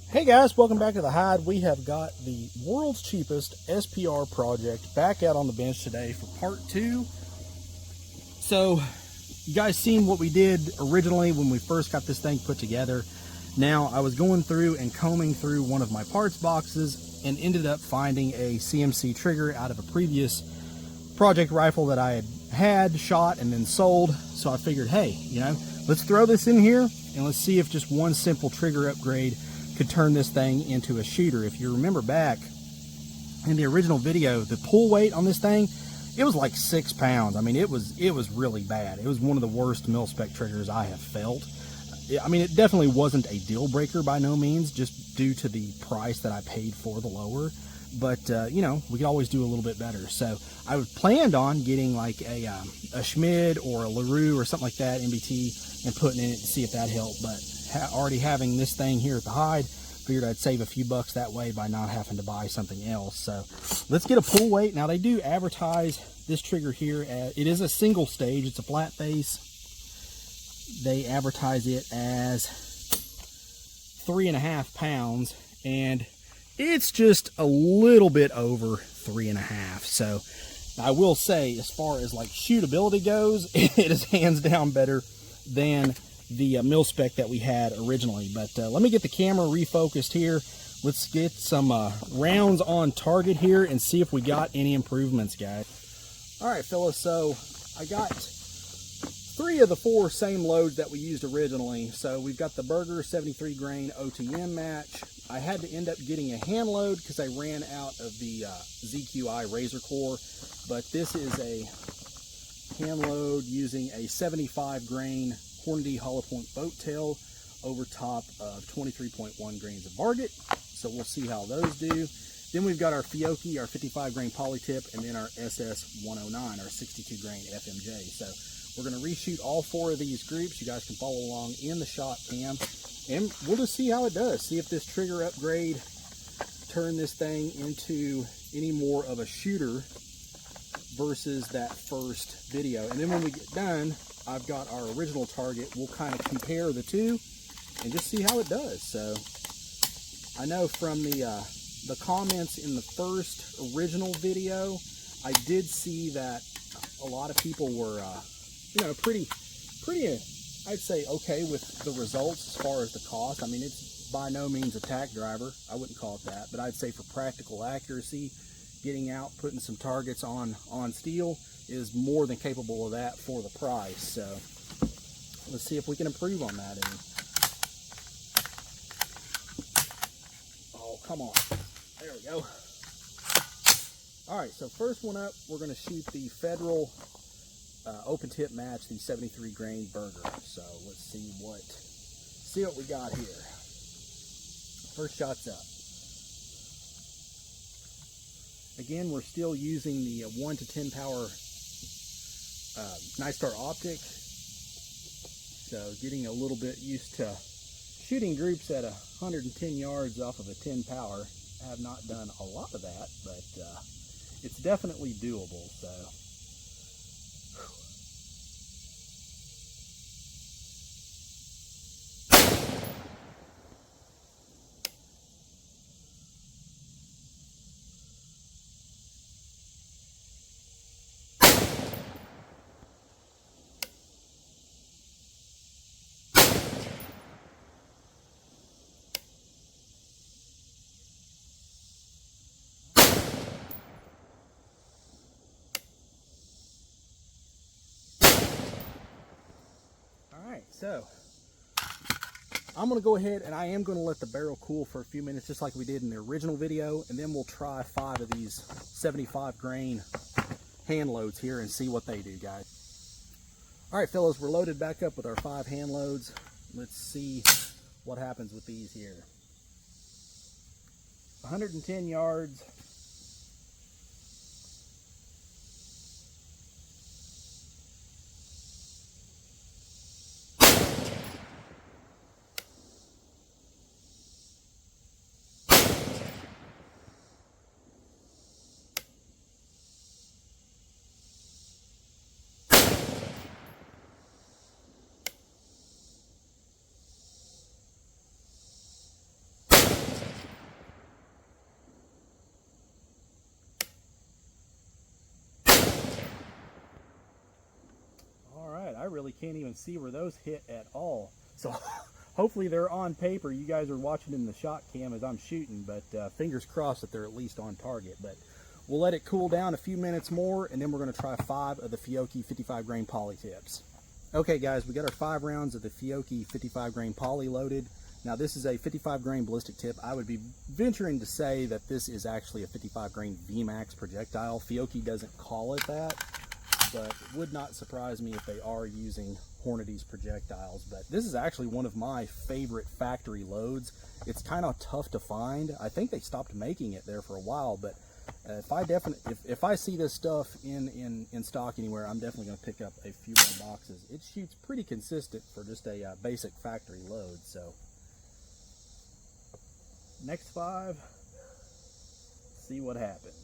Hey guys, welcome back to the Hide. We have got the world's cheapest SPR project back out on the bench today for part 2. So, you guys seen what we did originally when we first got this thing put together. Now, I was going through and combing through one of my parts boxes and ended up finding a CMC trigger out of a previous project rifle that I had shot and then sold. So I figured, hey, let's throw this in here and let's see if just one simple trigger upgrade could turn this thing into a shooter. If you remember back in the original video, the pull weight on this thing, it was like 6 pounds. I mean, it was really bad. It was one of the worst mil-spec triggers I have felt. I mean, it definitely wasn't a deal breaker by no means, just due to the price that I paid for the lower. But we could always do a little bit better. So I planned on getting like a Schmid or a LaRue or something like that, MBT, and putting in it to see if that helped. But already having this thing here at the Hide, figured I'd save a few bucks that way by not having to buy something else. So let's get a pull weight. Now they do advertise this trigger here as, it is a single stage, it's a flat face. They advertise it as 3.5 pounds, and it's just a little bit over 3.5. So I will say, as far as like shootability goes, it is hands down better than the mil-spec that we had originally. But let me get the camera refocused here. Let's get some rounds on target here and see if we got any improvements, guys. All right, fellas, so I got 3 of the 4 same loads that we used originally. So we've got the Berger 73 grain OTM match. I had to end up getting a hand load because I ran out of the ZQI Razor Core, but this is a hand load using a 75 grain Hornady hollow point boat tail over top of 23.1 grains of Barget. So we'll see how those do. Then we've got our Fiocchi, our 55 grain poly tip, and then our SS 109, our 62 grain FMJ. So we're going to reshoot all 4 of these groups. You guys can follow along in the shot cam, and we'll just see how it does. See if this trigger upgrade turn this thing into any more of a shooter versus that first video. And then when we get done, I've got our original target. We'll kind of compare the two and just see how it does. So I know from the comments in the first original video, I did see that a lot of people were pretty I'd say okay with the results as far as the cost. I mean, it's by no means a tack driver, I wouldn't call it that, but I'd say for practical accuracy, getting out, putting some targets on steel is more than capable of that for the price. So let's see if we can improve on that. Oh, come on. There we go. All right, so first one up, we're going to shoot the Federal open tip match, the 73 grain Berger. So let's see what we got here. First shot's up. Again, we're still using the 1 to 10 power Night Star optic, so getting a little bit used to shooting groups at 110 yards off of a 10 power. I have not done a lot of that, but it's definitely doable. So So I'm going to go ahead and I am going to let the barrel cool for a few minutes, just like we did in the original video, and then we'll try 5 of these 75 grain hand loads here and see what they do, guys. All right, fellas, we're loaded back up with our 5 hand loads. Let's see what happens with these here. 110 yards. really can't even see where those hit at all. So hopefully they're on paper. You guys are watching in the shot cam as I'm shooting, but fingers crossed that they're at least on target. But we'll let it cool down a few minutes more, and then we're going to try 5 of the Fiocchi 55 grain poly tips. Okay guys, we got our 5 rounds of the Fiocchi 55 grain poly loaded. Now this is a 55 grain ballistic tip. I would be venturing to say that this is actually a 55 grain VMAX projectile. Fiocchi doesn't call it that, but it would not surprise me if they are using Hornady's projectiles. But this is actually one of my favorite factory loads. It's kind of tough to find. I think they stopped making it there for a while, but if I see this stuff in stock anywhere, I'm definitely going to pick up a few more boxes. It shoots pretty consistent for just a basic factory load. So next 5, see what happens.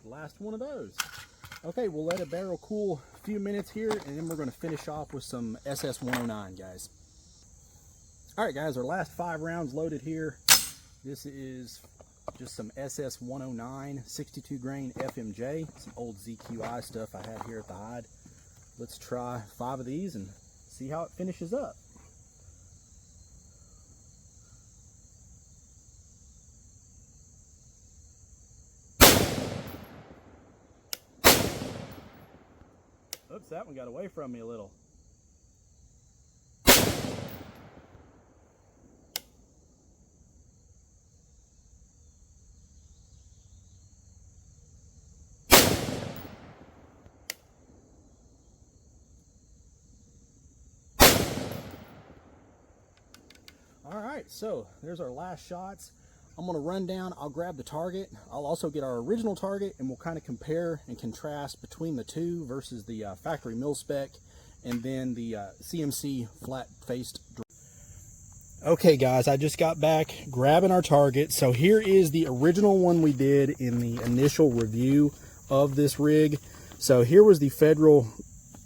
Last one of those. Okay, we'll let a barrel cool a few minutes here, and then we're going to finish off with some SS 109, guys. All right, guys, our last 5 rounds loaded here. This is just some SS 109 62 grain FMJ, some old ZQI stuff I had here at the hide. Let's try 5 of these and see how it finishes up. Oops, that one got away from me a little. All right, so there's our last shots. I'm going to run down, I'll grab the target, I'll also get our original target, and we'll kind of compare and contrast between the two versus the factory mil spec and then the CMC flat-faced. Okay guys, I just got back grabbing our target. So here is the original one we did in the initial review of this rig. So here was the Federal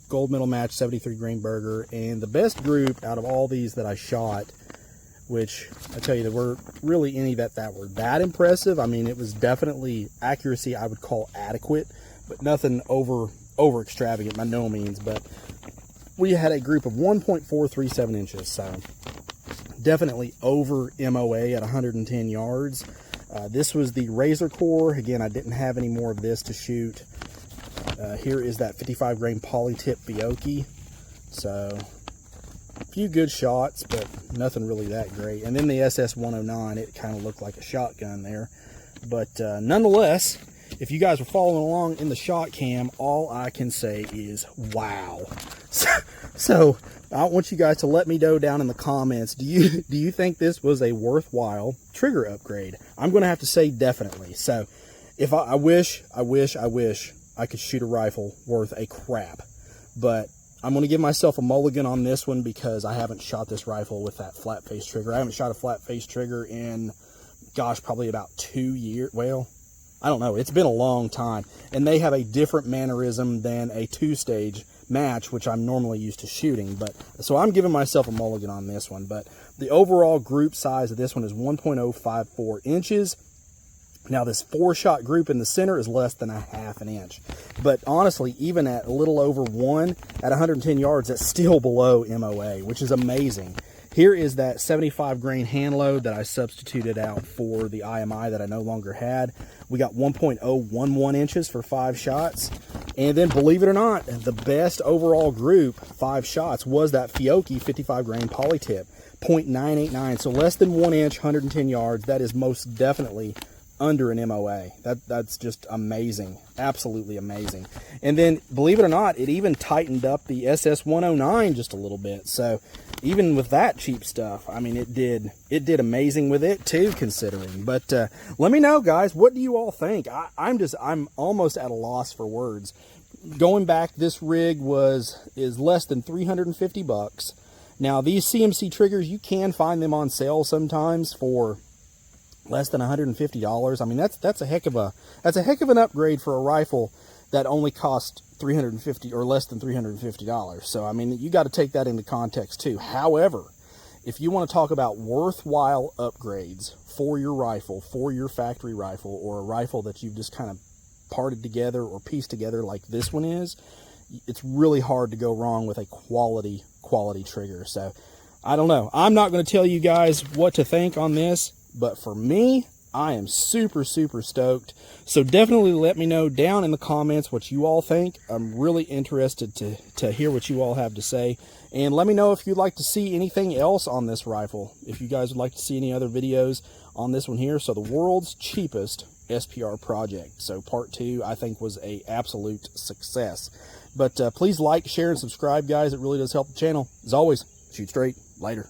Gold Medal Match 73 grain burger, and the best group out of all these that I shot, which I tell you, there weren't really any that were that impressive. I mean, it was definitely accuracy I would call adequate, but nothing over extravagant by no means. But we had a group of 1.437 inches, so definitely over MOA at 110 yards. This was the Razor Core. Again, I didn't have any more of this to shoot. Here is that 55 grain poly tip Fiocchi. So a few good shots, but nothing really that great. And then the SS 109, it kind of looked like a shotgun there. But nonetheless, if you guys were following along in the shot cam, all I can say is wow. So I want you guys to let me know down in the comments, do you think this was a worthwhile trigger upgrade? I'm going to have to say definitely. So if I wish I could shoot a rifle worth a crap, but I'm going to give myself a mulligan on this one because I haven't shot this rifle with that flat face trigger. I haven't shot a flat face trigger in, gosh, probably about 2 years. Well, I don't know. It's been a long time. And they have a different mannerism than a 2-stage match, which I'm normally used to shooting. But so I'm giving myself a mulligan on this one. But the overall group size of this one is 1.054 inches. Now this 4-shot group in the center is less than a ½ inch. But honestly, even at a little over 1 at 110 yards, that's still below MOA, which is amazing. Here is that 75 grain hand load that I substituted out for the IMI that I no longer had. We got 1.011 inches for 5 shots. And then, believe it or not, the best overall group 5 shots was that Fiocchi 55 grain poly tip, 0.989. So less than 1 inch, 110 yards. That is most definitely under an MOA. That's just amazing, absolutely amazing. And then, believe it or not, it even tightened up the SS 109 just a little bit. So even with that cheap stuff, I mean, it did amazing with it too, considering. But let me know, guys, what do you all think? I'm almost at a loss for words. going back, this rig is less than 350 bucks. Now these CMC triggers, you can find them on sale sometimes for less than $150. I mean, that's a heck of an upgrade for a rifle that only cost $350 or less than $350. So I mean, you got to take that into context too. However, if you want to talk about worthwhile upgrades for your rifle, for your factory rifle, or a rifle that you've just kind of parted together or pieced together like this one is, it's really hard to go wrong with a quality trigger. So I don't know. I'm not going to tell you guys what to think on this, but for me, I am super stoked. So definitely let me know down in the comments what you all think. I'm really interested to hear what you all have to say. And let me know if you'd like to see anything else on this rifle. If you guys would like to see any other videos on this one here. So the world's cheapest SPR project. So part 2, I think, was a absolute success. But please like, share, and subscribe, guys. It really does help the channel. As always, shoot straight. Later.